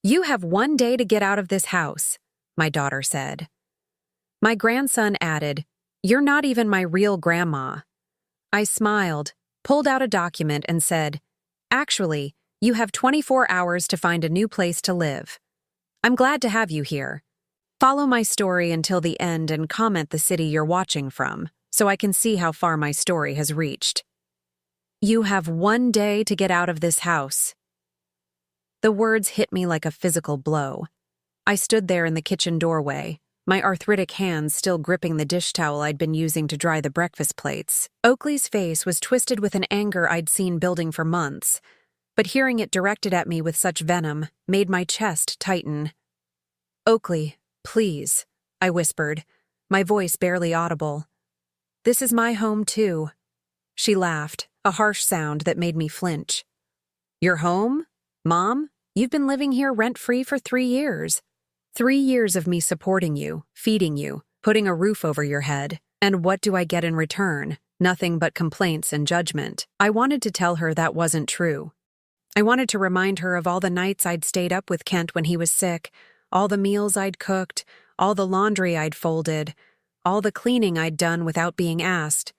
"You have 1 day to get out of this house," my daughter said. My grandson added, "You're not even my real grandma." I smiled, pulled out a document, and said, "Actually, you have 24 hours to find a new place to live. I'm glad to have you here. Follow my story until the end and comment the city you're watching from, so I can see how far my story has reached. You have 1 day to get out of this house." The words hit me like a physical blow. I stood there in the kitchen doorway, my arthritic hands still gripping the dish towel I'd been using to dry the breakfast plates. Oakley's face was twisted with an anger I'd seen building for months, but hearing it directed at me with such venom made my chest tighten. "Oakley, please," I whispered, my voice barely audible. "This is my home too." She laughed, a harsh sound that made me flinch. "Your home? Mom, you've been living here rent-free for 3 years. 3 years of me supporting you, feeding you, putting a roof over your head. And what do I get in return? Nothing but complaints and judgment." I wanted to tell her that wasn't true. I wanted to remind her of all the nights I'd stayed up with Kent when he was sick, all the meals I'd cooked, all the laundry I'd folded, all the cleaning I'd done without being asked.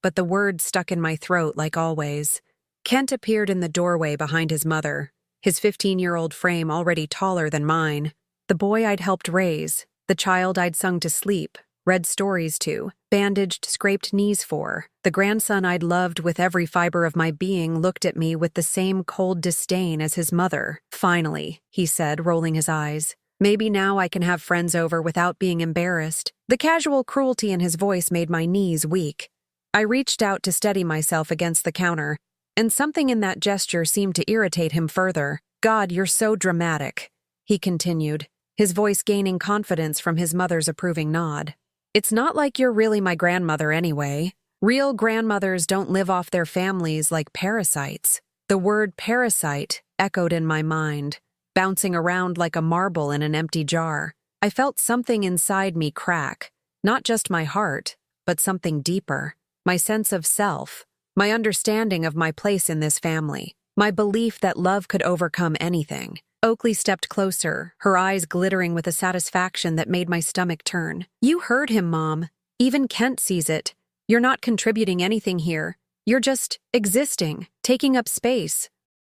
But the words stuck in my throat like always. Kent appeared in the doorway behind his mother, his 15-year-old frame already taller than mine. The boy I'd helped raise, the child I'd sung to sleep, read stories to, bandaged scraped knees for, the grandson I'd loved with every fiber of my being looked at me with the same cold disdain as his mother. "Finally," he said, rolling his eyes. "Maybe now I can have friends over without being embarrassed." The casual cruelty in his voice made my knees weak. I reached out to steady myself against the counter, and something in that gesture seemed to irritate him further. "God, you're so dramatic," he continued, his voice gaining confidence from his mother's approving nod. "It's not like you're really my grandmother anyway. Real grandmothers don't live off their families like parasites." The word parasite echoed in my mind, bouncing around like a marble in an empty jar. I felt something inside me crack, not just my heart, but something deeper. My sense of self, my understanding of my place in this family, my belief that love could overcome anything. Oakley stepped closer, her eyes glittering with a satisfaction that made my stomach turn. "You heard him, Mom. Even Kent sees it. You're not contributing anything here. You're just existing, taking up space."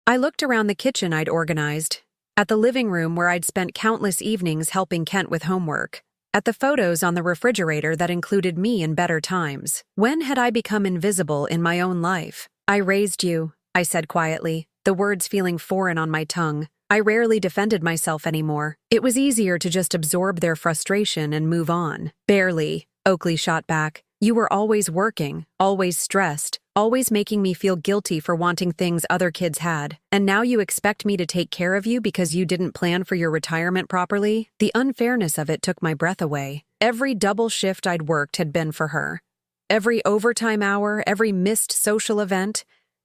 I looked around the kitchen I'd organized, at the living room where I'd spent countless evenings helping Kent with homework, at the photos on the refrigerator that included me in better times. When had I become invisible in my own life? "I raised you," I said quietly, the words feeling foreign on my tongue. I rarely defended myself anymore. It was easier to just absorb their frustration and move on. "Barely," Oakley shot back. "You were always working, always stressed, always making me feel guilty for wanting things other kids had. And now you expect me to take care of you because you didn't plan for your retirement properly?" The unfairness of it took my breath away. Every double shift I'd worked had been for her. Every overtime hour, every missed social event,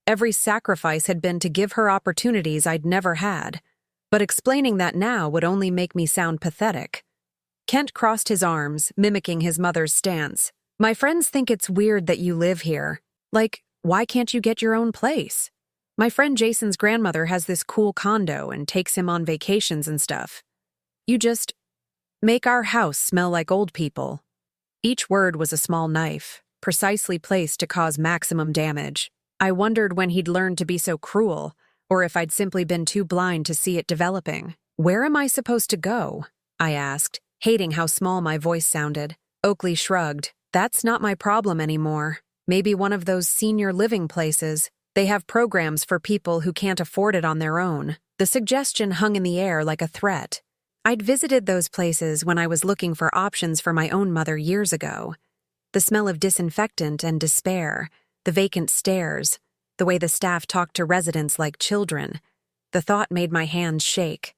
every sacrifice had been to give her opportunities I'd never had. But explaining that now would only make me sound pathetic. Kent crossed his arms, mimicking his mother's stance. "My friends think it's weird that you live here. Like, why can't you get your own place? My friend Jason's grandmother has this cool condo and takes him on vacations and stuff. You just make our house smell like old people." Each word was a small knife, precisely placed to cause maximum damage. I wondered when he'd learned to be so cruel, or if I'd simply been too blind to see it developing. "Where am I supposed to go?" I asked, hating how small my voice sounded. Oakley shrugged. "That's not my problem anymore. Maybe one of those senior living places. They have programs for people who can't afford it on their own." The suggestion hung in the air like a threat. I'd visited those places when I was looking for options for my own mother years ago. The smell of disinfectant and despair, the vacant stares, the way the staff talked to residents like children. The thought made my hands shake.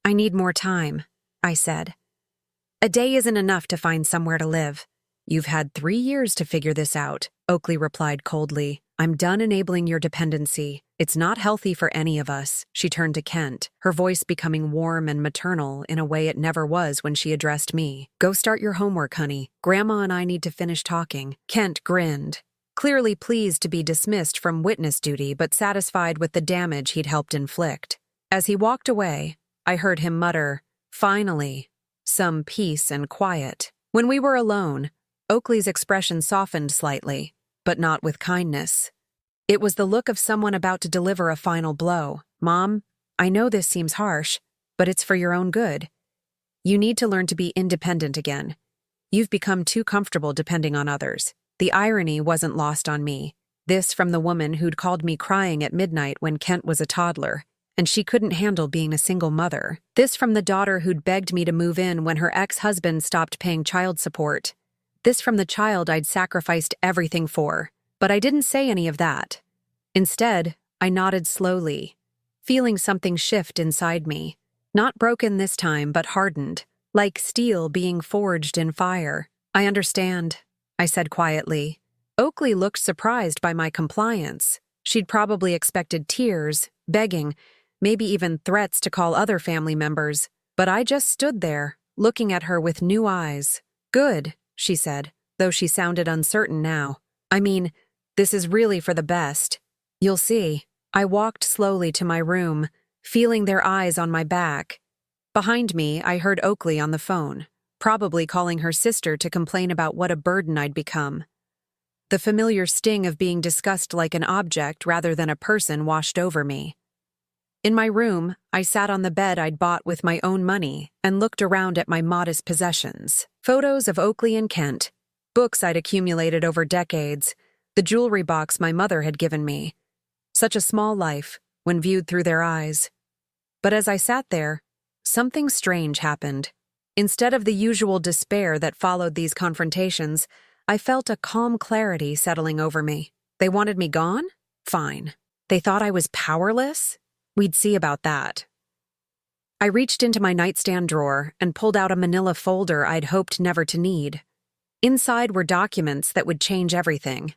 "I need more time," I said. "A day isn't enough to find somewhere to live." "You've had 3 years to figure this out," Oakley replied coldly. "I'm done enabling your dependency. It's not healthy for any of us." She turned to Kent, her voice becoming warm and maternal in a way it never was when she addressed me. "Go start your homework, honey. Grandma and I need to finish talking." Kent grinned, clearly pleased to be dismissed from witness duty but satisfied with the damage he'd helped inflict. As he walked away, I heard him mutter, "Finally, some peace and quiet." When we were alone, Oakley's expression softened slightly, but not with kindness. It was the look of someone about to deliver a final blow. "Mom, I know this seems harsh, but it's for your own good. You need to learn to be independent again. You've become too comfortable depending on others." The irony wasn't lost on me. This from the woman who'd called me crying at midnight when Kent was a toddler, and she couldn't handle being a single mother. This from the daughter who'd begged me to move in when her ex-husband stopped paying child support. This from the child I'd sacrificed everything for. But I didn't say any of that. Instead, I nodded slowly, feeling something shift inside me. Not broken this time, but hardened, like steel being forged in fire. "I understand," I said quietly. Oakley looked surprised by my compliance. She'd probably expected tears, begging, maybe even threats to call other family members. But I just stood there, looking at her with new eyes. "Good," she said, though she sounded uncertain now. "I mean, this is really for the best. You'll see." I walked slowly to my room, feeling their eyes on my back. Behind me, I heard Oakley on the phone, probably calling her sister to complain about what a burden I'd become. The familiar sting of being discussed like an object rather than a person washed over me. In my room, I sat on the bed I'd bought with my own money and looked around at my modest possessions. Photos of Oakley and Kent, books I'd accumulated over decades, the jewelry box my mother had given me. Such a small life, when viewed through their eyes. But as I sat there, something strange happened. Instead of the usual despair that followed these confrontations, I felt a calm clarity settling over me. They wanted me gone? Fine. They thought I was powerless? We'd see about that. I reached into my nightstand drawer and pulled out a manila folder I'd hoped never to need. Inside were documents that would change everything.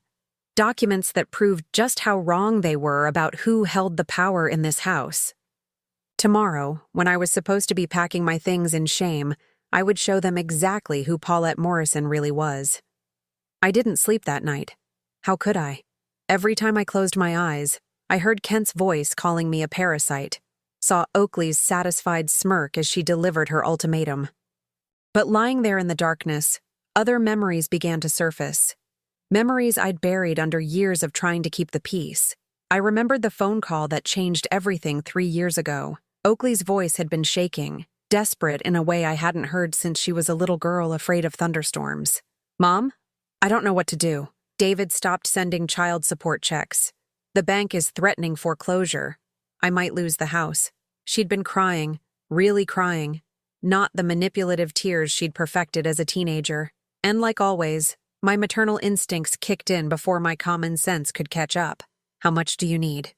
Documents that proved just how wrong they were about who held the power in this house. Tomorrow, when I was supposed to be packing my things in shame, I would show them exactly who Paulette Morrison really was. I didn't sleep that night. How could I? Every time I closed my eyes, I heard Kent's voice calling me a parasite, saw Oakley's satisfied smirk as she delivered her ultimatum. But lying there in the darkness, other memories began to surface. Memories I'd buried under years of trying to keep the peace. I remembered the phone call that changed everything 3 years ago. Oakley's voice had been shaking, desperate in a way I hadn't heard since she was a little girl afraid of thunderstorms. "Mom, I don't know what to do. David stopped sending child support checks. The bank is threatening foreclosure. I might lose the house." She'd been crying, really crying, not the manipulative tears she'd perfected as a teenager. And like always, my maternal instincts kicked in before my common sense could catch up. "How much do you need?"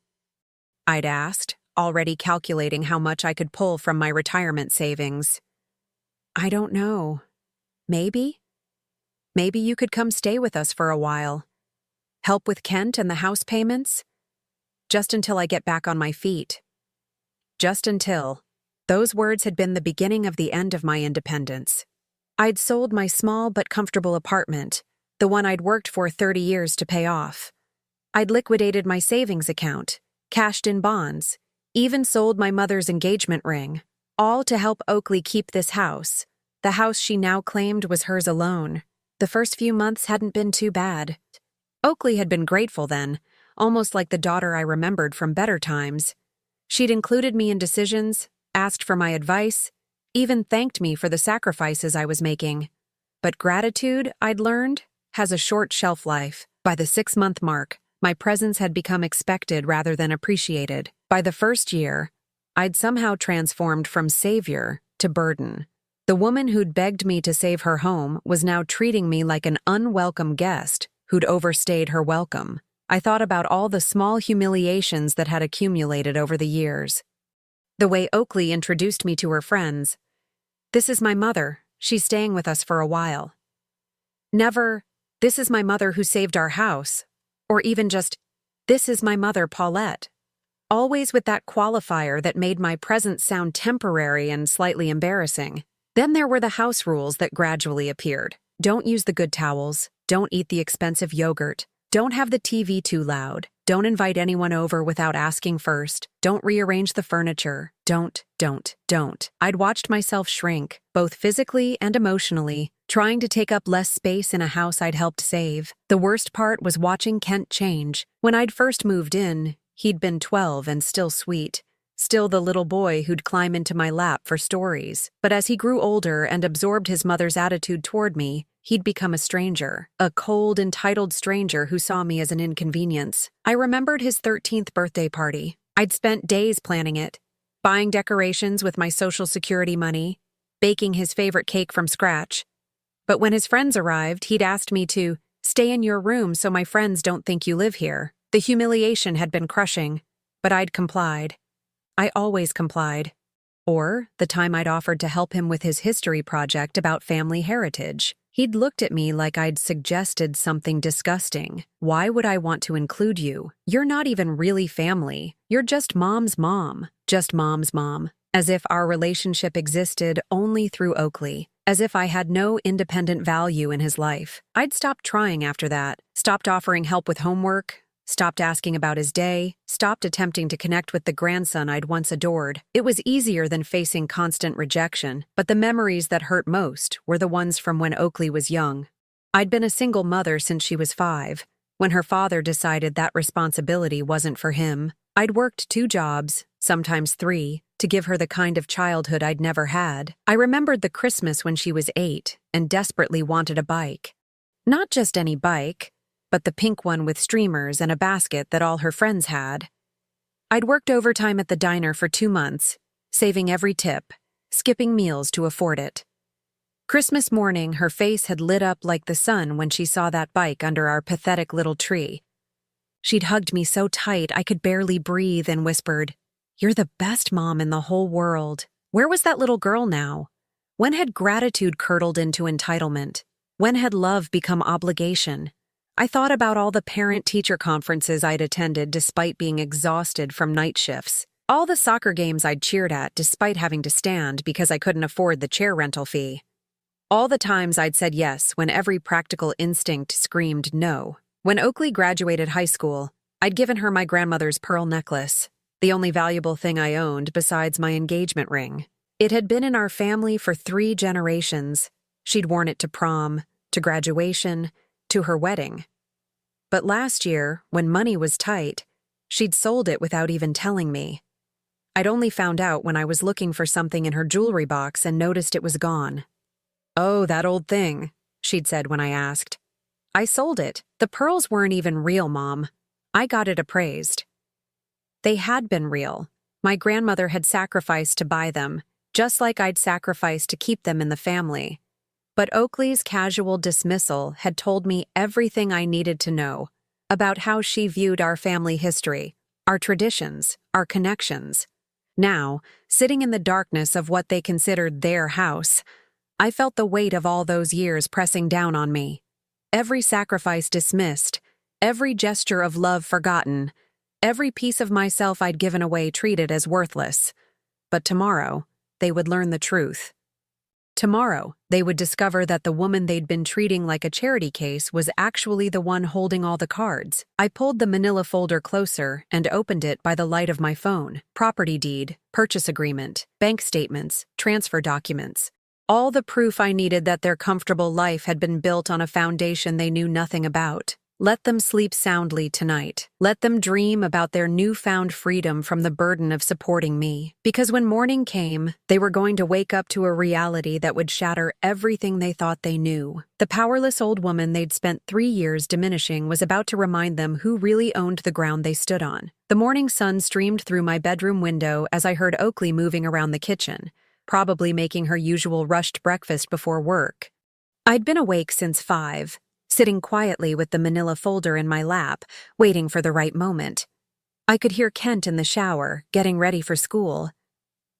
I'd asked, already calculating how much I could pull from my retirement savings. "I don't know. Maybe? Maybe you could come stay with us for a while. Help with Kent and the house payments? Just until I get back on my feet." Just until. Those words had been the beginning of the end of my independence. I'd sold my small but comfortable apartment, the one I'd worked for 30 years to pay off. I'd liquidated my savings account, cashed in bonds, even sold my mother's engagement ring, all to help Oakley keep this house, the house she now claimed was hers alone. The first few months hadn't been too bad. Oakley had been grateful then, almost like the daughter I remembered from better times. She'd included me in decisions, asked for my advice, even thanked me for the sacrifices I was making. But gratitude, I'd learned, has a short shelf life. By the 6-month mark, my presence had become expected rather than appreciated. By the first year, I'd somehow transformed from savior to burden. The woman who'd begged me to save her home was now treating me like an unwelcome guest who'd overstayed her welcome. I thought about all the small humiliations that had accumulated over the years. The way Oakley introduced me to her friends. "This is my mother. She's staying with us for a while." Never, "This is my mother who saved our house," or even just, "This is my mother, Paulette." Always with that qualifier that made my presence sound temporary and slightly embarrassing. Then there were the house rules that gradually appeared. Don't use the good towels. Don't eat the expensive yogurt. Don't have the TV too loud. Don't invite anyone over without asking first. Don't rearrange the furniture. Don't. I'd watched myself shrink, both physically and emotionally, trying to take up less space in a house I'd helped save. The worst part was watching Kent change. When I'd first moved in, he'd been 12 and still sweet. Still the little boy who'd climb into my lap for stories. But as he grew older and absorbed his mother's attitude toward me, he'd become a stranger. A cold, entitled stranger who saw me as an inconvenience. I remembered his 13th birthday party. I'd spent days planning it, buying decorations with my Social Security money, baking his favorite cake from scratch. But when his friends arrived, he'd asked me to stay in your room so my friends don't think you live here. The humiliation had been crushing, but I'd complied. I always complied. Or the time I'd offered to help him with his history project about family heritage. He'd looked at me like I'd suggested something disgusting. Why would I want to include you? You're not even really family. You're just mom's mom. Just mom's mom. As if our relationship existed only through Oakley. As if I had no independent value in his life. I'd stopped trying after that. Stopped offering help with homework. Stopped asking about his day, stopped attempting to connect with the grandson I'd once adored. It was easier than facing constant rejection, but the memories that hurt most were the ones from when Oakley was young. I'd been a single mother since she was 5, when her father decided that responsibility wasn't for him. I'd worked 2 jobs, sometimes 3, to give her the kind of childhood I'd never had. I remembered the Christmas when she was 8 and desperately wanted a bike. Not just any bike, but the pink one with streamers and a basket that all her friends had. I'd worked overtime at the diner for 2 months, saving every tip, skipping meals to afford it. Christmas morning, her face had lit up like the sun when she saw that bike under our pathetic little tree. She'd hugged me so tight I could barely breathe and whispered, "You're the best mom in the whole world." Where was that little girl now? When had gratitude curdled into entitlement? When had love become obligation? I thought about all the parent-teacher conferences I'd attended despite being exhausted from night shifts. All the soccer games I'd cheered at despite having to stand because I couldn't afford the chair rental fee. All the times I'd said yes when every practical instinct screamed no. When Oakley graduated high school, I'd given her my grandmother's pearl necklace, the only valuable thing I owned besides my engagement ring. It had been in our family for 3 generations. She'd worn it to prom, to graduation, to her wedding. But last year, when money was tight, she'd sold it without even telling me. I'd only found out when I was looking for something in her jewelry box and noticed it was gone. "Oh, that old thing," she'd said when I asked. "I sold it. The pearls weren't even real, Mom. I got it appraised." They had been real. My grandmother had sacrificed to buy them, just like I'd sacrificed to keep them in the family. But Oakley's casual dismissal had told me everything I needed to know about how she viewed our family history, our traditions, our connections. Now, sitting in the darkness of what they considered their house, I felt the weight of all those years pressing down on me. Every sacrifice dismissed, every gesture of love forgotten, every piece of myself I'd given away treated as worthless. But tomorrow, they would learn the truth. Tomorrow, they would discover that the woman they'd been treating like a charity case was actually the one holding all the cards. I pulled the manila folder closer and opened it by the light of my phone. Property deed, purchase agreement, bank statements, transfer documents. All the proof I needed that their comfortable life had been built on a foundation they knew nothing about. Let them sleep soundly tonight. Let them dream about their newfound freedom from the burden of supporting me. Because when morning came, they were going to wake up to a reality that would shatter everything they thought they knew. The powerless old woman they'd spent 3 years diminishing was about to remind them who really owned the ground they stood on. The morning sun streamed through my bedroom window as I heard Oakley moving around the kitchen, probably making her usual rushed breakfast before work. I'd been awake since 5. Sitting quietly with the manila folder in my lap, waiting for the right moment. I could hear Kent in the shower, getting ready for school.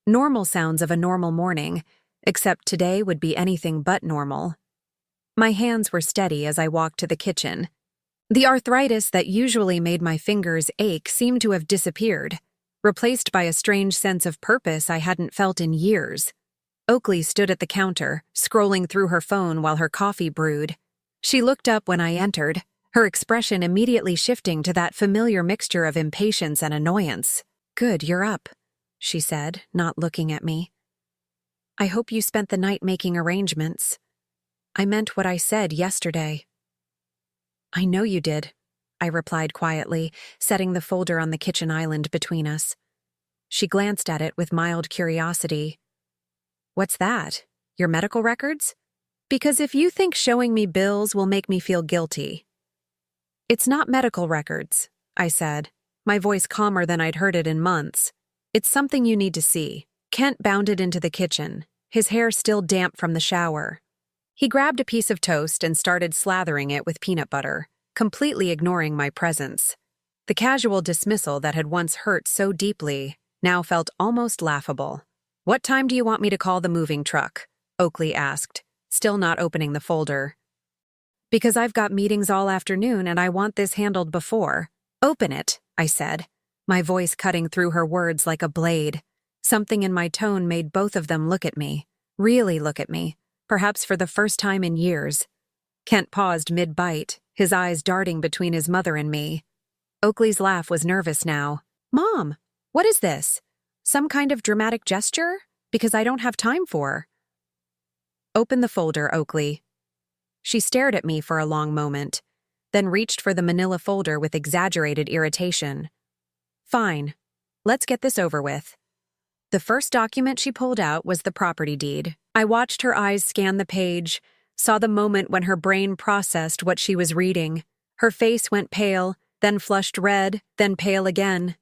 Normal sounds of a normal morning, except today would be anything but normal. My hands were steady as I walked to the kitchen. The arthritis that usually made my fingers ache seemed to have disappeared, replaced by a strange sense of purpose I hadn't felt in years. Oakley stood at the counter, scrolling through her phone while her coffee brewed. She looked up when I entered, her expression immediately shifting to that familiar mixture of impatience and annoyance. "Good, you're up," she said, not looking at me. "I hope you spent the night making arrangements. I meant what I said yesterday." "I know you did," I replied quietly, setting the folder on the kitchen island between us. She glanced at it with mild curiosity. "What's that? Your medical records? Because if you think showing me bills will make me feel guilty." "It's not medical records," I said, my voice calmer than I'd heard it in months. "It's something you need to see." Kent bounded into the kitchen, his hair still damp from the shower. He grabbed a piece of toast and started slathering it with peanut butter, completely ignoring my presence. The casual dismissal that had once hurt so deeply now felt almost laughable. "What time do you want me to call the moving truck?" Oakley asked, still not opening the folder. "Because I've got meetings all afternoon and I want this handled before." "Open it," I said, my voice cutting through her words like a blade. Something in my tone made both of them look at me, really look at me, perhaps for the first time in years. Kent paused mid-bite, his eyes darting between his mother and me. Oakley's laugh was nervous now. "Mom, what is this? Some kind of dramatic gesture? Because I don't have time for." "Open the folder, Oakley." She stared at me for a long moment, then reached for the manila folder with exaggerated irritation. "Fine. Let's get this over with." The first document she pulled out was the property deed. I watched her eyes scan the page, saw the moment when her brain processed what she was reading. Her face went pale, then flushed red, then pale again.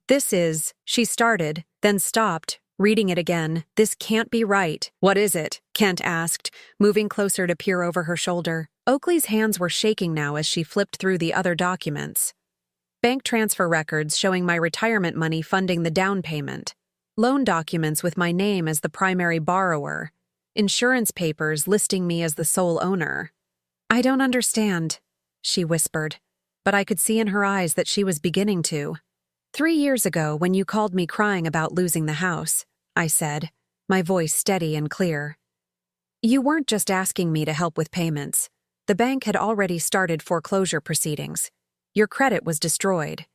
She started, then stopped, reading it again. "This can't be right." "What is it?" Kent asked, moving closer to peer over her shoulder. Oakley's hands were shaking now as she flipped through the other documents. Bank transfer records showing my retirement money funding the down payment. Loan documents with my name as the primary borrower. Insurance papers listing me as the sole owner. "I don't understand," she whispered, but I could see in her eyes that she was beginning to. "3 years ago, when you called me crying about losing the house," I said, my voice steady and clear. "You weren't just asking me to help with payments. The bank had already started foreclosure proceedings. Your credit was destroyed.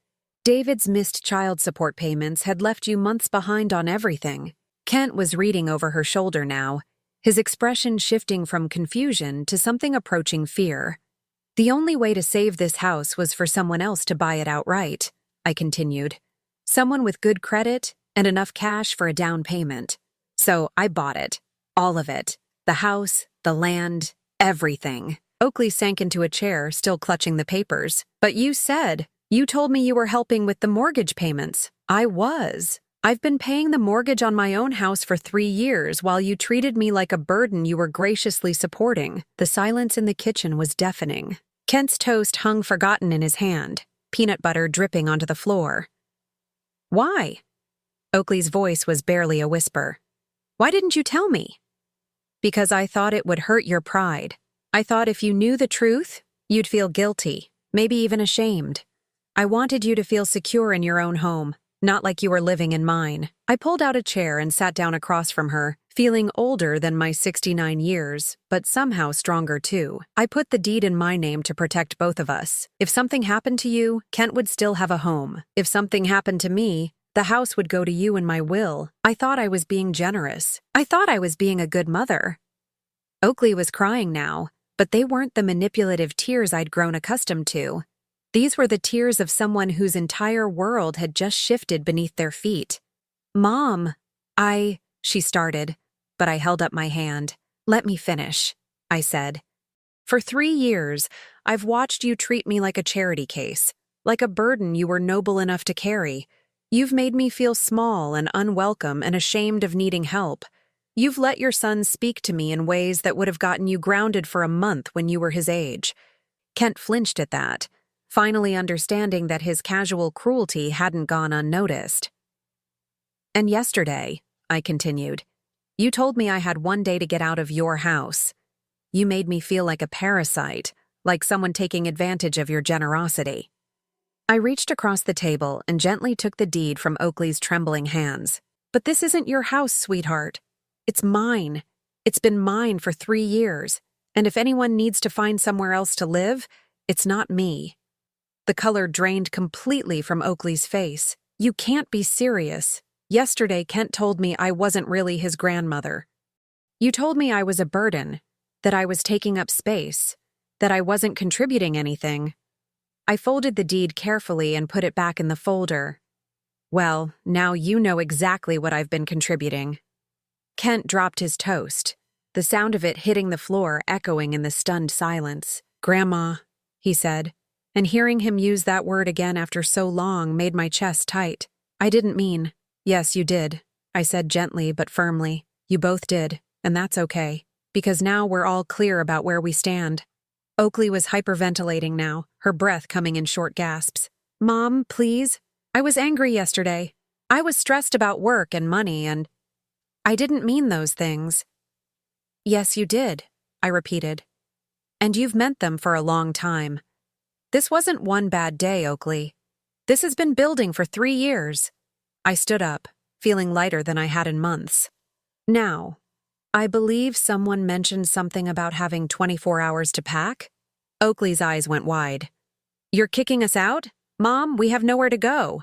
David's missed child support payments had left you months behind on everything." Kent was reading over her shoulder now, his expression shifting from confusion to something approaching fear. "The only way to save this house was for someone else to buy it outright," I continued. "Someone with good credit and enough cash for a down payment. So I bought it. All of it. The house, the land, everything." Oakley sank into a chair, still clutching the papers. "But you told me you were helping with the mortgage payments." "I was. I've been paying the mortgage on my own house for 3 years while you treated me like a burden you were graciously supporting." The silence in the kitchen was deafening. Kent's toast hung forgotten in his hand, peanut butter dripping onto the floor. "Why?" Oakley's voice was barely a whisper. "Why didn't you tell me?" "Because I thought it would hurt your pride. I thought if you knew the truth, you'd feel guilty, maybe even ashamed. I wanted you to feel secure in your own home, not like you were living in mine." I pulled out a chair and sat down across from her, feeling older than my 69 years, but somehow stronger too. "I put the deed in my name to protect both of us. If something happened to you, Kent would still have a home. If something happened to me, the house would go to you in my will. I thought I was being generous. I thought I was being a good mother." Oakley was crying now, but they weren't the manipulative tears I'd grown accustomed to. These were the tears of someone whose entire world had just shifted beneath their feet. "Mom, she started, but I held up my hand. "Let me finish," I said. "For 3 years, I've watched you treat me like a charity case, like a burden you were noble enough to carry. You've made me feel small and unwelcome and ashamed of needing help. You've let your son speak to me in ways that would have gotten you grounded for a month when you were his age." Kent flinched at that, finally understanding that his casual cruelty hadn't gone unnoticed. "And yesterday," I continued, "you told me I had one day to get out of your house. You made me feel like a parasite, like someone taking advantage of your generosity." I reached across the table and gently took the deed from Oakley's trembling hands. "But this isn't your house, sweetheart. It's mine. It's been mine for 3 years, and if anyone needs to find somewhere else to live, it's not me." The color drained completely from Oakley's face. You can't be serious. Yesterday, Kent told me I wasn't really his grandmother. You told me I was a burden, that I was taking up space, that I wasn't contributing anything. I folded the deed carefully and put it back in the folder. Well, now you know exactly what I've been contributing. Kent dropped his toast, the sound of it hitting the floor echoing in the stunned silence. Grandma, he said, and hearing him use that word again after so long made my chest tight. I didn't mean. Yes, you did, I said gently but firmly. You both did, and that's okay, because now we're all clear about where we stand. Oakley was hyperventilating now, her breath coming in short gasps. Mom, please. I was angry yesterday. I was stressed about work and money, and I didn't mean those things. Yes, you did, I repeated. And you've meant them for a long time. This wasn't one bad day, Oakley. This has been building for 3 years. I stood up, feeling lighter than I had in months. Now, I believe someone mentioned something about having 24 hours to pack. Oakley's eyes went wide. You're kicking us out? Mom, we have nowhere to go.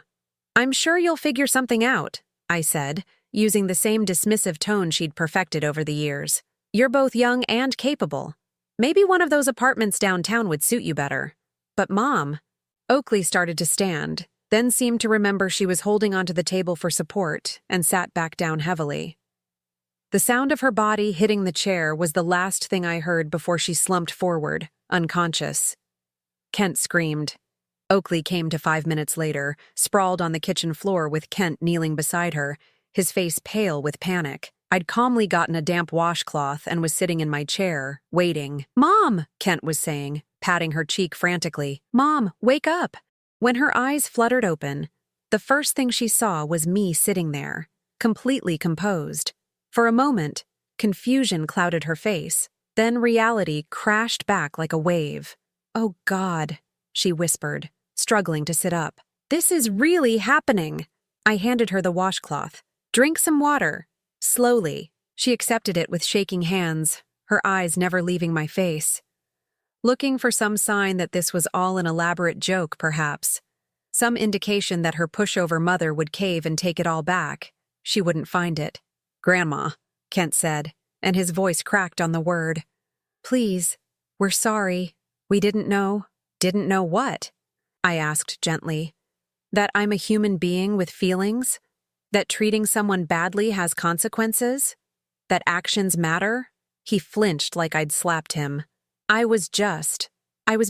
I'm sure you'll figure something out, I said, using the same dismissive tone she'd perfected over the years. You're both young and capable. Maybe one of those apartments downtown would suit you better. But Mom, Oakley started to stand, then seemed to remember she was holding onto the table for support and sat back down heavily. The sound of her body hitting the chair was the last thing I heard before she slumped forward, unconscious. Kent screamed. Oakley came to 5 minutes later, sprawled on the kitchen floor with Kent kneeling beside her, his face pale with panic. I'd calmly gotten a damp washcloth and was sitting in my chair, waiting. Mom, Kent was saying, patting her cheek frantically. Mom, wake up! When her eyes fluttered open, the first thing she saw was me sitting there, completely composed. For a moment, confusion clouded her face. Then reality crashed back like a wave. Oh God, she whispered, struggling to sit up. This is really happening. I handed her the washcloth. Drink some water. Slowly, she accepted it with shaking hands, her eyes never leaving my face. Looking for some sign that this was all an elaborate joke, perhaps. Some indication that her pushover mother would cave and take it all back. She wouldn't find it. Grandma, Kent said, and his voice cracked on the word. Please, we're sorry. We didn't know. Didn't know what? I asked gently. That I'm a human being with feelings? That treating someone badly has consequences? That actions matter? He flinched like I'd slapped him. I was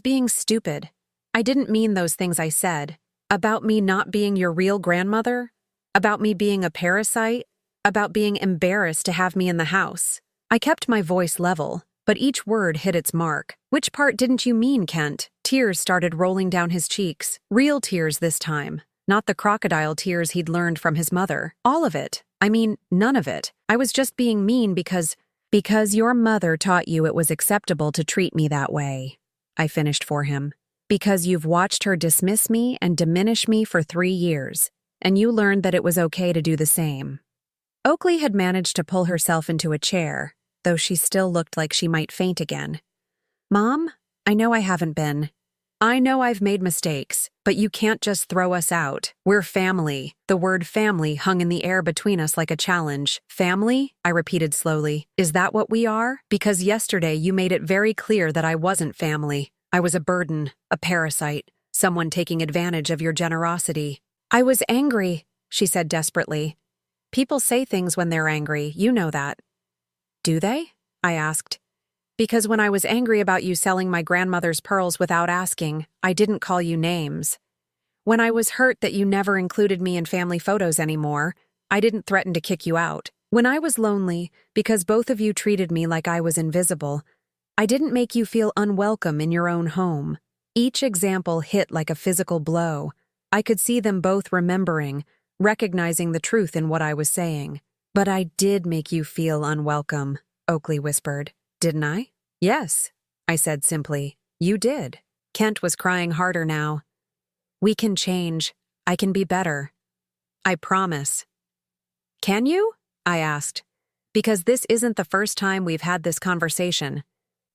being stupid. I didn't mean those things I said. About me not being your real grandmother? About me being a parasite? About being embarrassed to have me in the house? I kept my voice level, but each word hit its mark. Which part didn't you mean, Kent? Tears started rolling down his cheeks. Real tears this time. Not the crocodile tears he'd learned from his mother. All of it. I mean, none of it. I was just being mean because your mother taught you it was acceptable to treat me that way. I finished for him. Because you've watched her dismiss me and diminish me for 3 years, and you learned that it was okay to do the same. Oakley had managed to pull herself into a chair, though she still looked like she might faint again. Mom, I know I haven't been. I know I've made mistakes, but you can't just throw us out. We're family. The word family hung in the air between us like a challenge. Family? I repeated slowly. Is that what we are? Because yesterday you made it very clear that I wasn't family. I was a burden, a parasite, someone taking advantage of your generosity. I was angry, she said desperately. People say things when they're angry, you know that. Do they? I asked. Because when I was angry about you selling my grandmother's pearls without asking, I didn't call you names. When I was hurt that you never included me in family photos anymore, I didn't threaten to kick you out. When I was lonely, because both of you treated me like I was invisible, I didn't make you feel unwelcome in your own home. Each example hit like a physical blow. I could see them both remembering, recognizing the truth in what I was saying. But I did make you feel unwelcome, Oakley whispered. Didn't I? Yes, I said simply. You did. Kent was crying harder now. We can change. I can be better. I promise. Can you? I asked. Because this isn't the first time we've had this conversation.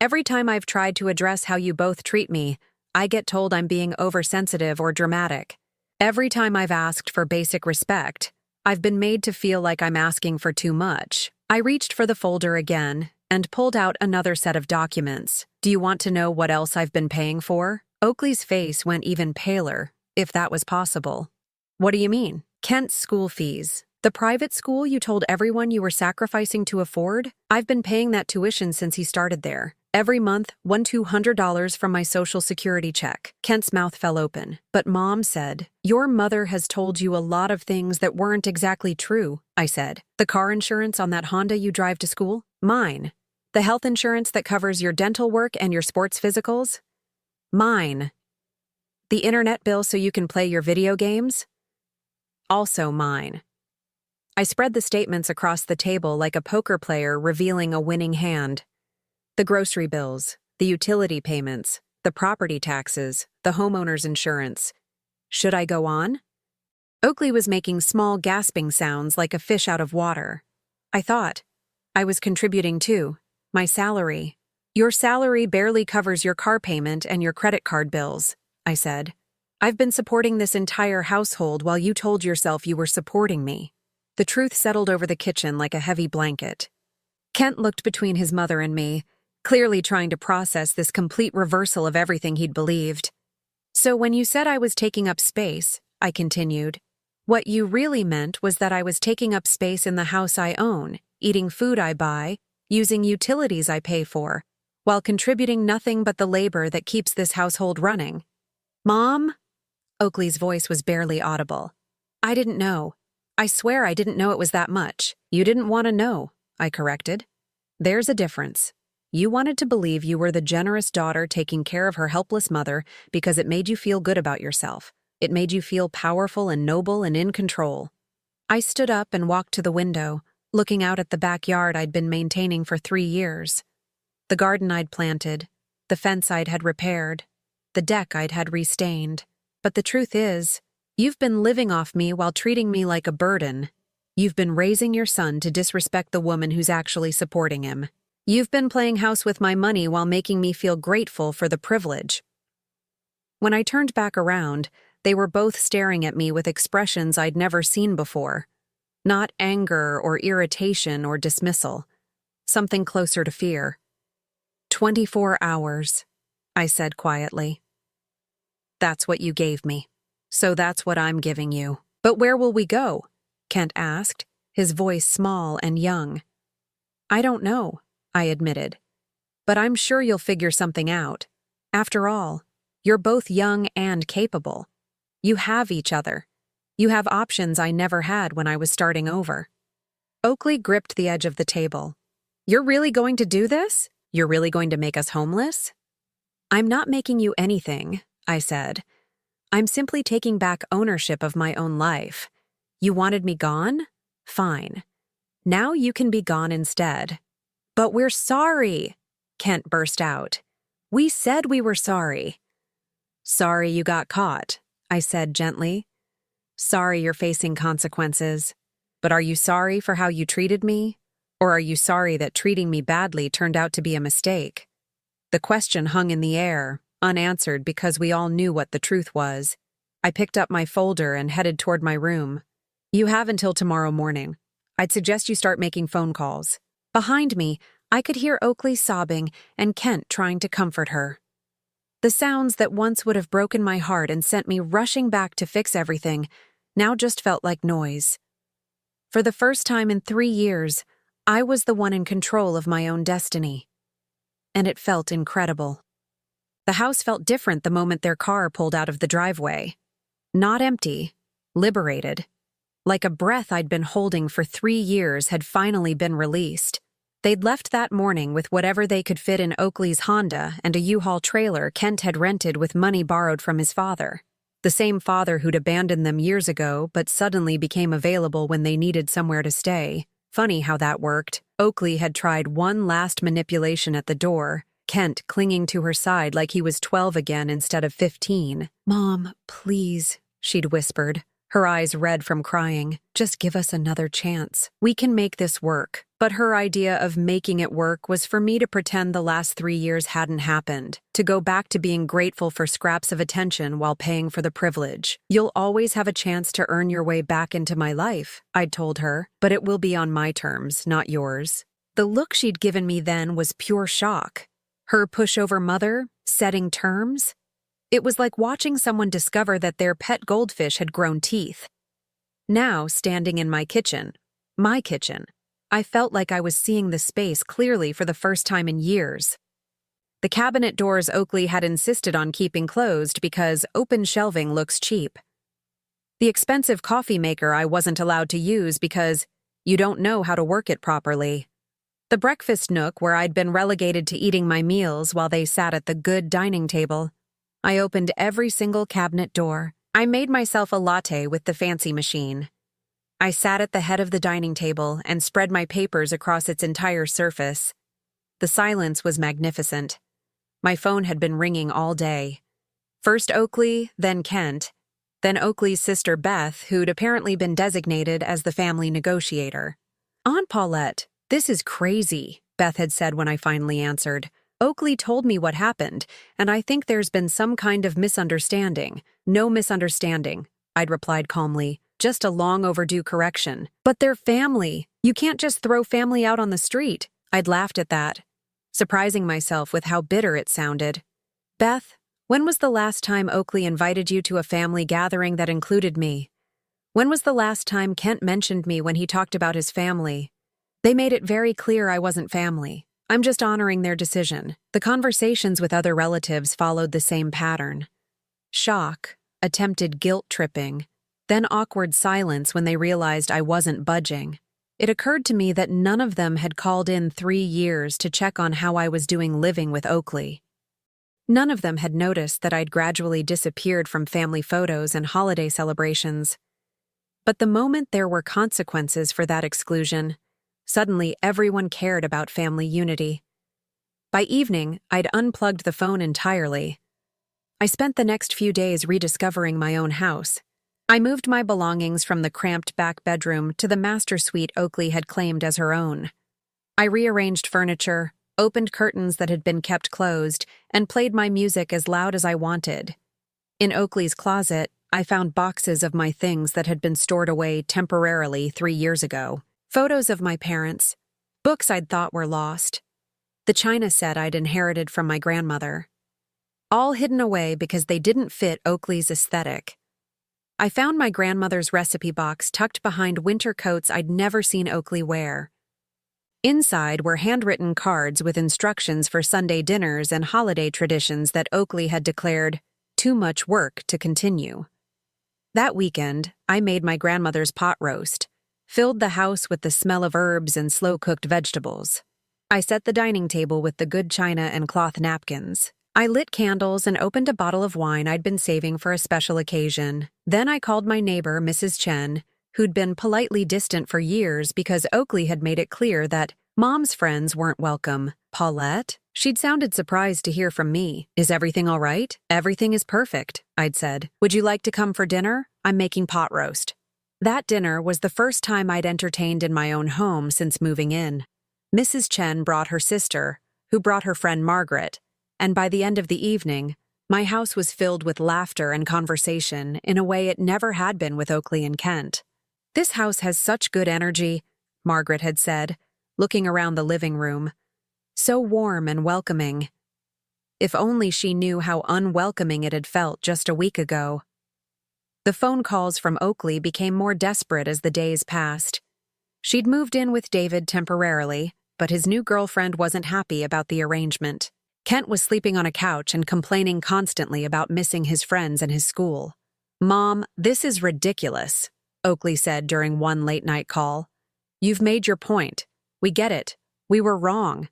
Every time I've tried to address how you both treat me, I get told I'm being oversensitive or dramatic. Every time I've asked for basic respect, I've been made to feel like I'm asking for too much. I reached for the folder again and pulled out another set of documents. Do you want to know what else I've been paying for? Oakley's face went even paler, if that was possible. What do you mean? Kent's school fees. The private school you told everyone you were sacrificing to afford? I've been paying that tuition since he started there. Every month, $200 from my Social Security check. Kent's mouth fell open. But Mom said, "Your mother has told you a lot of things that weren't exactly true," I said. The car insurance on that Honda you drive to school? Mine. The health insurance that covers your dental work and your sports physicals? Mine. The internet bill so you can play your video games? Also mine. I spread the statements across the table like a poker player revealing a winning hand. The grocery bills, the utility payments, the property taxes, the homeowner's insurance. Should I go on? Oakley was making small gasping sounds like a fish out of water. I thought. I was contributing too. My salary. Your salary barely covers your car payment and your credit card bills, I said. I've been supporting this entire household while you told yourself you were supporting me. The truth settled over the kitchen like a heavy blanket. Kent looked between his mother and me, clearly trying to process this complete reversal of everything he'd believed. So when you said I was taking up space, I continued, what you really meant was that I was taking up space in the house I own, eating food I buy, using utilities I pay for, while contributing nothing but the labor that keeps this household running. Mom? Oakley's voice was barely audible. I didn't know. I swear I didn't know it was that much. You didn't want to know, I corrected. There's a difference. You wanted to believe you were the generous daughter taking care of her helpless mother because it made you feel good about yourself. It made you feel powerful and noble and in control. I stood up and walked to the window, looking out at the backyard I'd been maintaining for 3 years. The garden I'd planted, the fence I'd had repaired, the deck I'd had restained. But the truth is, you've been living off me while treating me like a burden. You've been raising your son to disrespect the woman who's actually supporting him. You've been playing house with my money while making me feel grateful for the privilege. When I turned back around, they were both staring at me with expressions I'd never seen before. Not anger or irritation or dismissal. Something closer to fear. 24 hours, I said quietly. That's what you gave me. So that's what I'm giving you. But where will we go? Kent asked, his voice small and young. I don't know, I admitted. But I'm sure you'll figure something out. After all, you're both young and capable. You have each other. You have options I never had when I was starting over. Oakley gripped the edge of the table. You're really going to do this? You're really going to make us homeless? I'm not making you anything, I said. I'm simply taking back ownership of my own life. You wanted me gone? Fine. Now you can be gone instead. But we're sorry, Kent burst out. We said we were sorry. Sorry you got caught, I said gently. Sorry you're facing consequences. But are you sorry for how you treated me? Or are you sorry that treating me badly turned out to be a mistake? The question hung in the air, unanswered because we all knew what the truth was. I picked up my folder and headed toward my room. You have until tomorrow morning. I'd suggest you start making phone calls. Behind me, I could hear Oakley sobbing and Kent trying to comfort her. The sounds that once would have broken my heart and sent me rushing back to fix everything now just felt like noise. For the first time in 3 years, I was the one in control of my own destiny. And it felt incredible. The house felt different the moment their car pulled out of the driveway. Not empty, liberated. Like a breath I'd been holding for 3 years had finally been released. They'd left that morning with whatever they could fit in Oakley's Honda and a U-Haul trailer Kent had rented with money borrowed from his father. The same father who'd abandoned them years ago but suddenly became available when they needed somewhere to stay. Funny how that worked. Oakley had tried one last manipulation at the door, Kent clinging to her side like he was 12 again instead of 15. Mom, please, she'd whispered. her eyes red from crying. Just give us another chance. We can make this work. But her idea of making it work was for me to pretend the last 3 years hadn't happened, to go back to being grateful for scraps of attention while paying for the privilege. You'll always have a chance to earn your way back into my life, I'd told her, but it will be on my terms, not yours. The look she'd given me then was pure shock. Her pushover mother, setting terms? It was like watching someone discover that their pet goldfish had grown teeth. Now, standing in my kitchen, I felt like I was seeing the space clearly for the first time in years. The cabinet doors Oakley had insisted on keeping closed because open shelving looks cheap. The expensive coffee maker I wasn't allowed to use because you don't know how to work it properly. The breakfast nook where I'd been relegated to eating my meals while they sat at the good dining table. I opened every single cabinet door. I made myself a latte with the fancy machine. I sat at the head of the dining table and spread my papers across its entire surface. The silence was magnificent. My phone had been ringing all day. First Oakley, then Kent, then Oakley's sister Beth, who'd apparently been designated as the family negotiator. "Aunt Paulette, this is crazy," Beth had said when I finally answered. "Oakley told me what happened, and I think there's been some kind of misunderstanding." "No misunderstanding," I'd replied calmly. "Just a long overdue correction." "But they're family. You can't just throw family out on the street." I'd laughed at that, surprising myself with how bitter it sounded. "Beth, when was the last time Oakley invited you to a family gathering that included me? When was the last time Kent mentioned me when he talked about his family? They made it very clear I wasn't family. I'm just honoring their decision." The conversations with other relatives followed the same pattern. Shock, attempted guilt-tripping, then awkward silence when they realized I wasn't budging. It occurred to me that none of them had called in 3 years to check on how I was doing living with Oakley. None of them had noticed that I'd gradually disappeared from family photos and holiday celebrations. But the moment there were consequences for that exclusion, suddenly everyone cared about family unity. By evening, I'd unplugged the phone entirely. I spent the next few days rediscovering my own house. I moved my belongings from the cramped back bedroom to the master suite Oakley had claimed as her own. I rearranged furniture, opened curtains that had been kept closed, and played my music as loud as I wanted. In Oakley's closet, I found boxes of my things that had been stored away temporarily 3 years ago. Photos of my parents, books I'd thought were lost, the china set I'd inherited from my grandmother. All hidden away because they didn't fit Oakley's aesthetic. I found my grandmother's recipe box tucked behind winter coats I'd never seen Oakley wear. Inside were handwritten cards with instructions for Sunday dinners and holiday traditions that Oakley had declared too much work to continue. That weekend, I made my grandmother's pot roast, filled the house with the smell of herbs and slow-cooked vegetables. I set the dining table with the good china and cloth napkins. I lit candles and opened a bottle of wine I'd been saving for a special occasion. Then I called my neighbor, Mrs. Chen, who'd been politely distant for years because Oakley had made it clear that Mom's friends weren't welcome. "Paulette?" She'd sounded surprised to hear from me. "Is everything all right?" "Everything is perfect," I'd said. "Would you like to come for dinner? I'm making pot roast." That dinner was the first time I'd entertained in my own home since moving in. Mrs. Chen brought her sister, who brought her friend Margaret, and by the end of the evening, my house was filled with laughter and conversation in a way it never had been with Oakley and Kent. "This house has such good energy," Margaret had said, looking around the living room. "So warm and welcoming." If only she knew how unwelcoming it had felt just a week ago. The phone calls from Oakley became more desperate as the days passed. She'd moved in with David temporarily, but his new girlfriend wasn't happy about the arrangement. Kent was sleeping on a couch and complaining constantly about missing his friends and his school. "Mom, this is ridiculous," Oakley said during one late-night call. "You've made your point. We get it. We were wrong.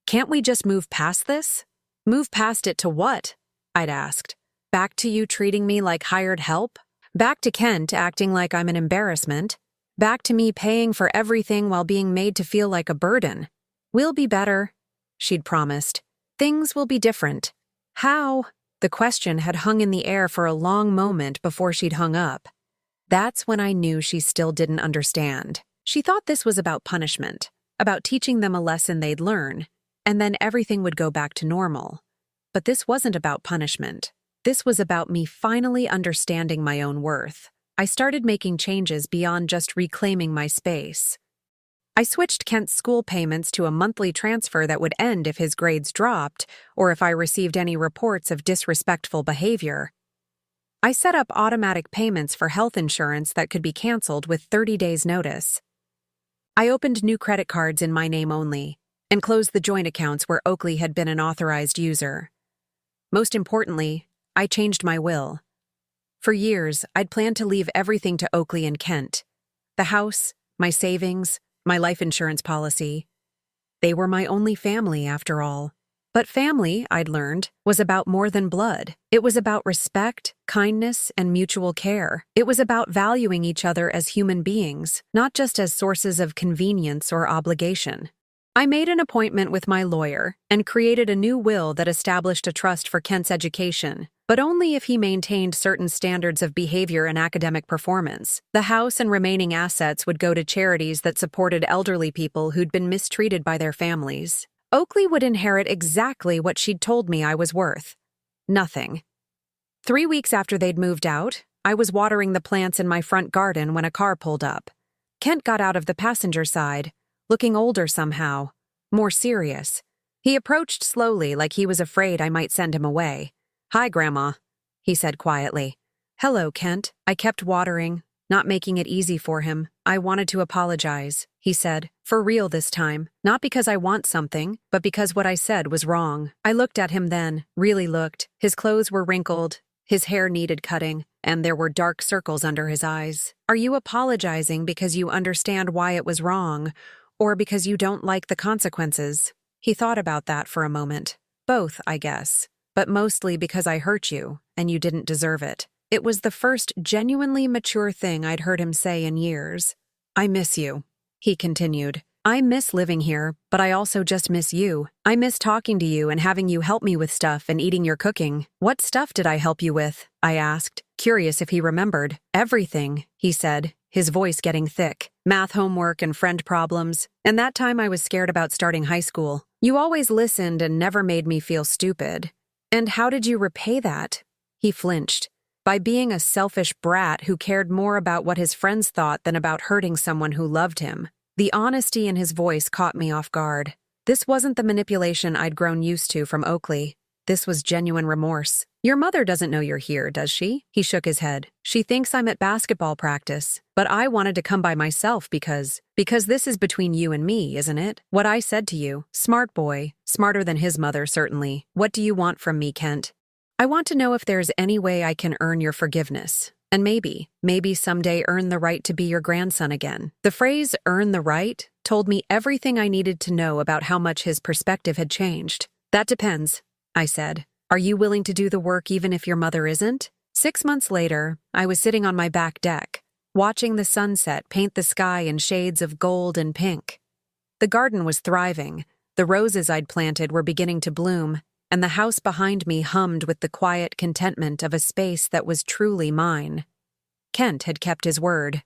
Can't we just move past this?" "Move past it to what?" I'd asked. "Back to you treating me like hired help? Back to Kent acting like I'm an embarrassment? Back to me paying for everything while being made to feel like a burden? We'll be better," she'd promised. "Things will be different." "How?" The question had hung in the air for a long moment before she'd hung up. That's when I knew she still didn't understand. She thought this was about punishment, about teaching them a lesson they'd learn, and then everything would go back to normal. But this wasn't about punishment. This was about me finally understanding my own worth. I started making changes beyond just reclaiming my space. I switched Kent's school payments to a monthly transfer that would end if his grades dropped or if I received any reports of disrespectful behavior. I set up automatic payments for health insurance that could be canceled with 30 days' notice. I opened new credit cards in my name only and closed the joint accounts where Oakley had been an authorized user. Most importantly, I changed my will. For years, I'd planned to leave everything to Oakley and Kent. The house, my savings, my life insurance policy. They were my only family, after all. But family, I'd learned, was about more than blood. It was about respect, kindness, and mutual care. It was about valuing each other as human beings, not just as sources of convenience or obligation. I made an appointment with my lawyer and created a new will that established a trust for Kent's education, but only if he maintained certain standards of behavior and academic performance. The house and remaining assets would go to charities that supported elderly people who'd been mistreated by their families. Oakley would inherit exactly what she'd told me I was worth. Nothing. 3 weeks after they'd moved out, I was watering the plants in my front garden when a car pulled up. Kent got out of the passenger side, looking older somehow, more serious. He approached slowly like he was afraid I might send him away. "Hi, Grandma," he said quietly. "Hello, Kent." I kept watering, not making it easy for him. "I wanted to apologize," he said, "for real this time. Not because I want something, but because what I said was wrong." I looked at him then, really looked. His clothes were wrinkled, his hair needed cutting, and there were dark circles under his eyes. "Are you apologizing because you understand why it was wrong, or because you don't like the consequences?" He thought about that for a moment. "Both, I guess. But mostly because I hurt you, and you didn't deserve it." It was the first genuinely mature thing I'd heard him say in years. "I miss you," he continued. "I miss living here, but I also just miss you. I miss talking to you and having you help me with stuff and eating your cooking." "What stuff did I help you with?" I asked, curious if he remembered. "Everything," he said, his voice getting thick. "Math homework and friend problems. And that time I was scared about starting high school. You always listened and never made me feel stupid. And how did you repay that?" He flinched. "By being a selfish brat who cared more about what his friends thought than about hurting someone who loved him." The honesty in his voice caught me off guard. This wasn't the manipulation I'd grown used to from Oakley. This was genuine remorse. "Your mother doesn't know you're here, does she?" He shook his head. "She thinks I'm at basketball practice. But I wanted to come by myself because this is between you and me, isn't it? What I said to you. Smart boy. Smarter than his mother, certainly. What do you want from me, Kent? I want to know if there's any way I can earn your forgiveness. And maybe someday earn the right to be your grandson again." The phrase, "earn the right," told me everything I needed to know about how much his perspective had changed. "That depends," I said. "Are you willing to do the work even if your mother isn't?" 6 months later, I was sitting on my back deck, watching the sunset paint the sky in shades of gold and pink. The garden was thriving, the roses I'd planted were beginning to bloom, and the house behind me hummed with the quiet contentment of a space that was truly mine. Kent had kept his word.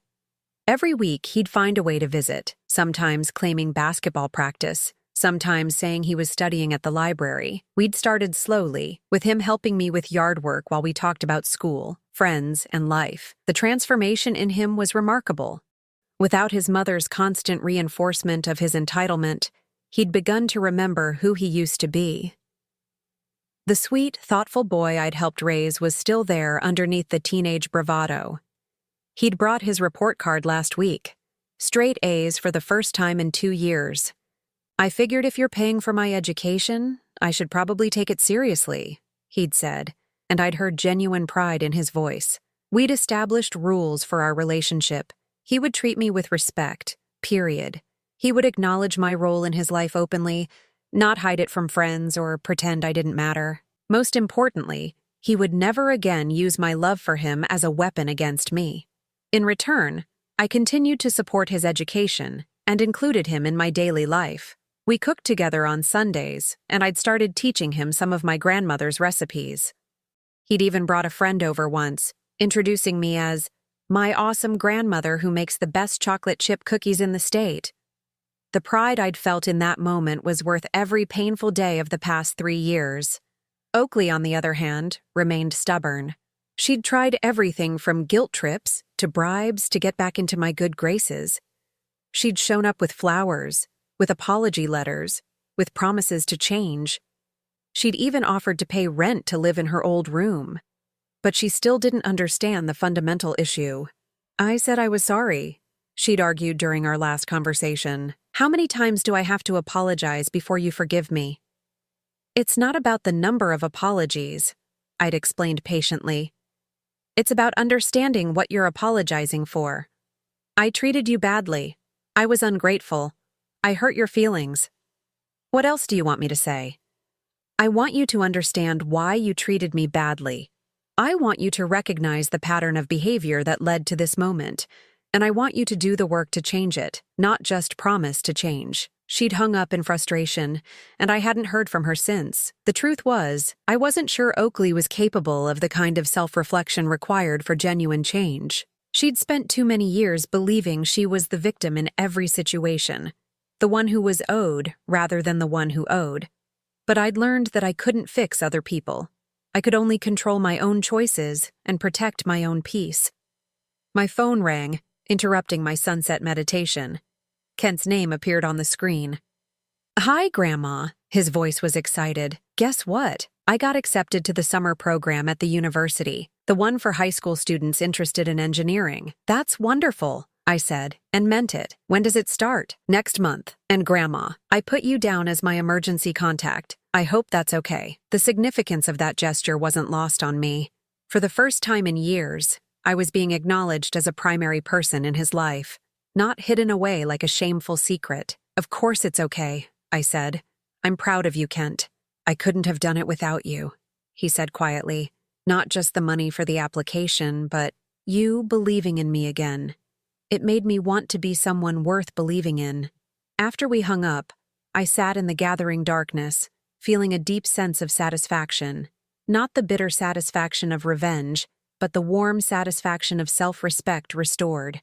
Every week, he'd find a way to visit, sometimes claiming basketball practice, sometimes saying he was studying at the library. We'd started slowly, with him helping me with yard work while we talked about school, friends, and life. The transformation in him was remarkable. Without his mother's constant reinforcement of his entitlement, he'd begun to remember who he used to be. The sweet, thoughtful boy I'd helped raise was still there underneath the teenage bravado. He'd brought his report card last week. Straight A's for the first time in 2 years. "I figured if you're paying for my education, I should probably take it seriously," he'd said, and I'd heard genuine pride in his voice. We'd established rules for our relationship. He would treat me with respect, period. He would acknowledge my role in his life openly, not hide it from friends or pretend I didn't matter. Most importantly, he would never again use my love for him as a weapon against me. In return, I continued to support his education and included him in my daily life. We cooked together on Sundays, and I'd started teaching him some of my grandmother's recipes. He'd even brought a friend over once, introducing me as My awesome grandmother who makes the best chocolate chip cookies in the state. The pride I'd felt in that moment was worth every painful day of the past 3 years. Oakley, on the other hand, remained stubborn. She'd tried everything from guilt trips to bribes to get back into my good graces. She'd shown up with flowers, with apology letters, with promises to change. She'd even offered to pay rent to live in her old room. But she still didn't understand the fundamental issue. I said I was sorry, she'd argued during our last conversation. How many times do I have to apologize before you forgive me? It's not about the number of apologies, I'd explained patiently. It's about understanding what you're apologizing for. I treated you badly. I was ungrateful. I hurt your feelings. What else do you want me to say? I want you to understand why you treated me badly. I want you to recognize the pattern of behavior that led to this moment, and I want you to do the work to change it, not just promise to change. She'd hung up in frustration, and I hadn't heard from her since. The truth was, I wasn't sure Oakley was capable of the kind of self-reflection required for genuine change. She'd spent too many years believing she was the victim in every situation, the one who was owed rather than the one who owed. But I'd learned that I couldn't fix other people. I could only control my own choices and protect my own peace. My phone rang, interrupting my sunset meditation. Kent's name appeared on the screen. "Hi, Grandma," his voice was excited. "Guess what? I got accepted to the summer program at the university, the one for high school students interested in engineering." "That's wonderful," I said, and meant it. "When does it start?" "Next month." "And Grandma, I put you down as my emergency contact. I hope that's okay." The significance of that gesture wasn't lost on me. For the first time in years, I was being acknowledged as a primary person in his life, not hidden away like a shameful secret. "Of course it's okay," I said. "I'm proud of you, Kent. I couldn't have done it without you," he said quietly. "Not just the money for the application, but you believing in me again. It made me want to be someone worth believing in." After we hung up, I sat in the gathering darkness, feeling a deep sense of satisfaction. Not the bitter satisfaction of revenge, but the warm satisfaction of self-respect restored.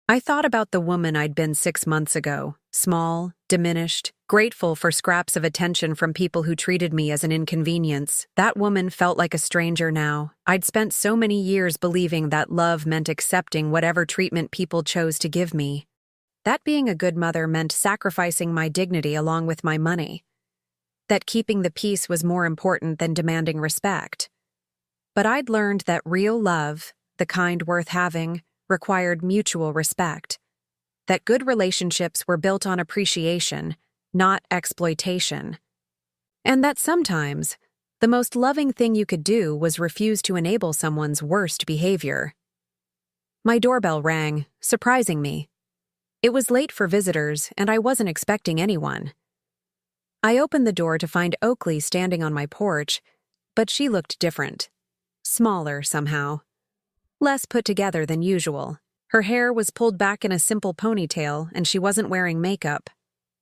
I thought about the woman I'd been 6 months ago, small, diminished, grateful for scraps of attention from people who treated me as an inconvenience. That woman felt like a stranger now. I'd spent so many years believing that love meant accepting whatever treatment people chose to give me. That being a good mother meant sacrificing my dignity along with my money. That keeping the peace was more important than demanding respect. But I'd learned that real love, the kind worth having, required mutual respect. That good relationships were built on appreciation, not exploitation. And that sometimes, the most loving thing you could do was refuse to enable someone's worst behavior. My doorbell rang, surprising me. It was late for visitors, and I wasn't expecting anyone. I opened the door to find Oakley standing on my porch, but she looked different. Smaller, somehow. Less put together than usual. Her hair was pulled back in a simple ponytail, and she wasn't wearing makeup.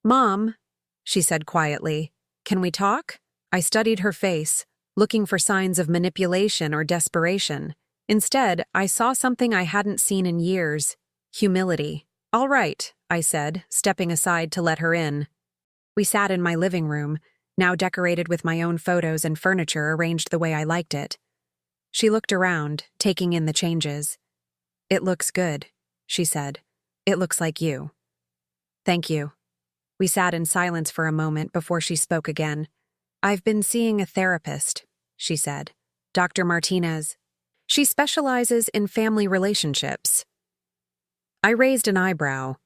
"Mom," she said quietly, "can we talk?" I studied her face, looking for signs of manipulation or desperation. Instead, I saw something I hadn't seen in years: humility. "All right," I said, stepping aside to let her in. We sat in my living room, now decorated with my own photos and furniture arranged the way I liked it. She looked around, taking in the changes. "It looks good," she said. "It looks like you." "Thank you." We sat in silence for a moment before she spoke again. "I've been seeing a therapist," she said. "Dr. Martinez. She specializes in family relationships." I raised an eyebrow.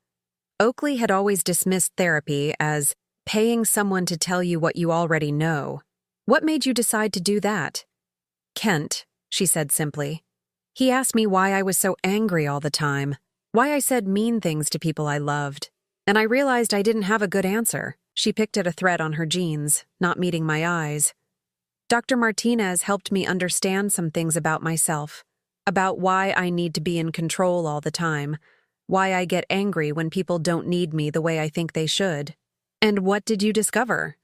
Oakley had always dismissed therapy as paying someone to tell you what you already know. "What made you decide to do that?" "Kent," she said simply. "He asked me why I was so angry all the time, why I said mean things to people I loved, and I realized I didn't have a good answer." She picked at a thread on her jeans, not meeting my eyes. "Dr. Martinez helped me understand some things about myself, about why I need to be in control all the time, why I get angry when people don't need me the way I think they should." "And what did you discover?"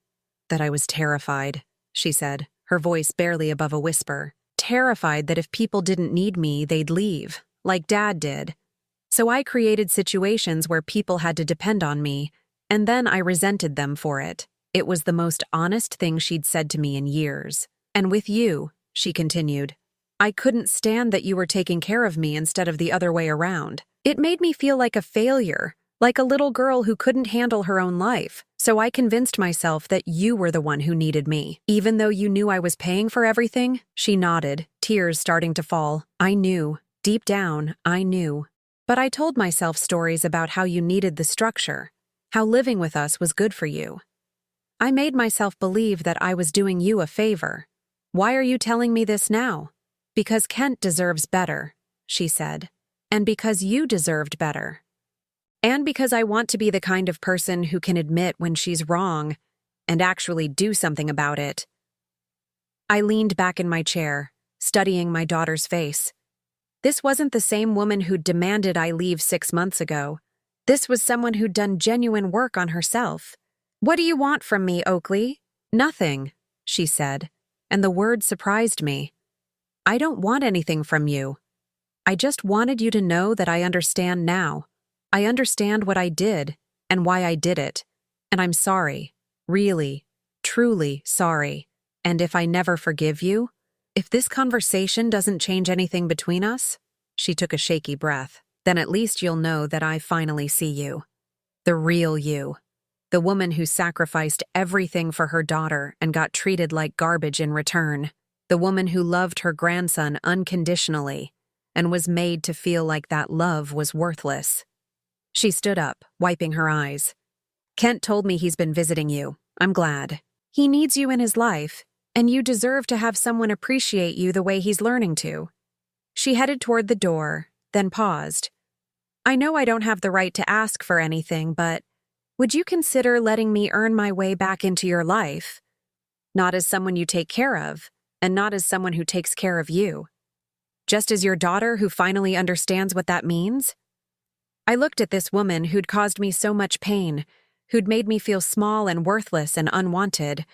"That I was terrified," she said, her voice barely above a whisper. "Terrified that if people didn't need me, they'd leave, like Dad did. So I created situations where people had to depend on me, and then I resented them for it. It was the most honest thing she'd said to me in years. And with you, she continued, I couldn't stand that you were taking care of me instead of the other way around. It made me feel like a failure, like a little girl who couldn't handle her own life. So I convinced myself that you were the one who needed me. Even though you knew I was paying for everything? She nodded, tears starting to fall. I knew. Deep down, I knew. But I told myself stories about how you needed the structure, how living with us was good for you. I made myself believe that I was doing you a favor. Why are you telling me this now? Because Kent deserves better, she said. And because you deserved better. And because I want to be the kind of person who can admit when she's wrong and actually do something about it. I leaned back in my chair, studying my daughter's face. This wasn't the same woman who'd demanded I leave 6 months ago. This was someone who'd done genuine work on herself. What do you want from me, Oakley? Nothing, she said, and the word surprised me. I don't want anything from you. I just wanted you to know that I understand now. I understand what I did and why I did it. And I'm sorry. Really, truly sorry. And if I never forgive you, if this conversation doesn't change anything between us, she took a shaky breath, then at least you'll know that I finally see you. The real you. The woman who sacrificed everything for her daughter and got treated like garbage in return. The woman who loved her grandson unconditionally and was made to feel like that love was worthless. She stood up, wiping her eyes. Kent told me he's been visiting you. I'm glad. He needs you in his life, and you deserve to have someone appreciate you the way he's learning to. She headed toward the door, then paused. I know I don't have the right to ask for anything, but would you consider letting me earn my way back into your life? Not as someone you take care of, and not as someone who takes care of you. Just as your daughter who finally understands what that means? I looked at this woman who'd caused me so much pain, who'd made me feel small and worthless and unwanted.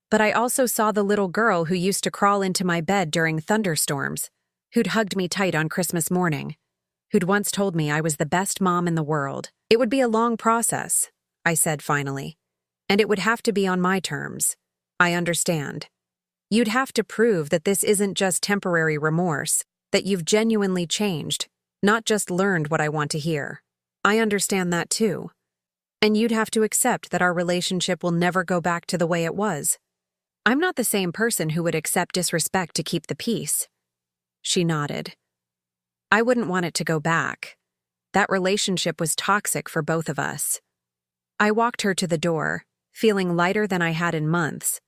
But I also saw the little girl who used to crawl into my bed during thunderstorms, who'd hugged me tight on Christmas morning, who'd once told me I was the best mom in the world. It would be a long process, I said finally, and it would have to be on my terms. I understand. You'd have to prove that this isn't just temporary remorse, that you've genuinely changed, not just learned what I want to hear. I understand that too. And you'd have to accept that our relationship will never go back to the way it was. I'm not the same person who would accept disrespect to keep the peace. She nodded. I wouldn't want it to go back. That relationship was toxic for both of us. I walked her to the door, feeling lighter than I had in months.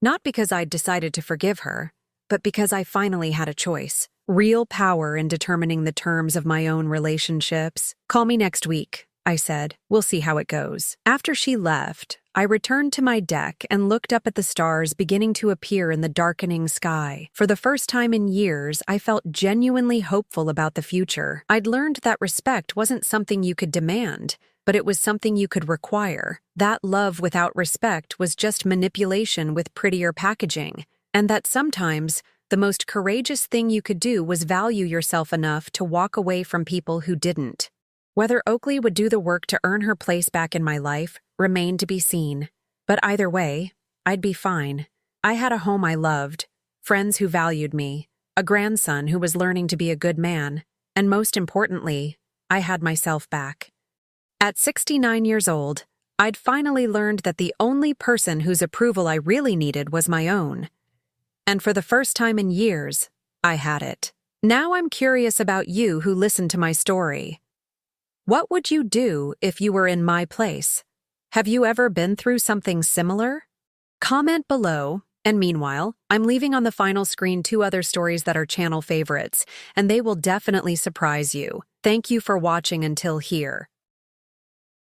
Not because I'd decided to forgive her, but because I finally had a choice. Real power in determining the terms of my own relationships. Call me next week, I said. We'll see how it goes. After she left, I returned to my deck and looked up at the stars beginning to appear in the darkening sky. For the first time in years, I felt genuinely hopeful about the future. I'd learned that respect wasn't something you could demand, but it was something you could require. That love without respect was just manipulation with prettier packaging, and that sometimes the most courageous thing you could do was value yourself enough to walk away from people who didn't. Whether Oakley would do the work to earn her place back in my life remained to be seen. But either way, I'd be fine. I had a home I loved, friends who valued me, a grandson who was learning to be a good man, and most importantly, I had myself back. At 69 years old, I'd finally learned that the only person whose approval I really needed was my own. And for the first time in years, I had it. Now I'm curious about you who listened to my story. What would you do if you were in my place? Have you ever been through something similar? Comment below, and meanwhile, I'm leaving on the final screen 2 other stories that are channel favorites, and they will definitely surprise you. Thank you for watching until here.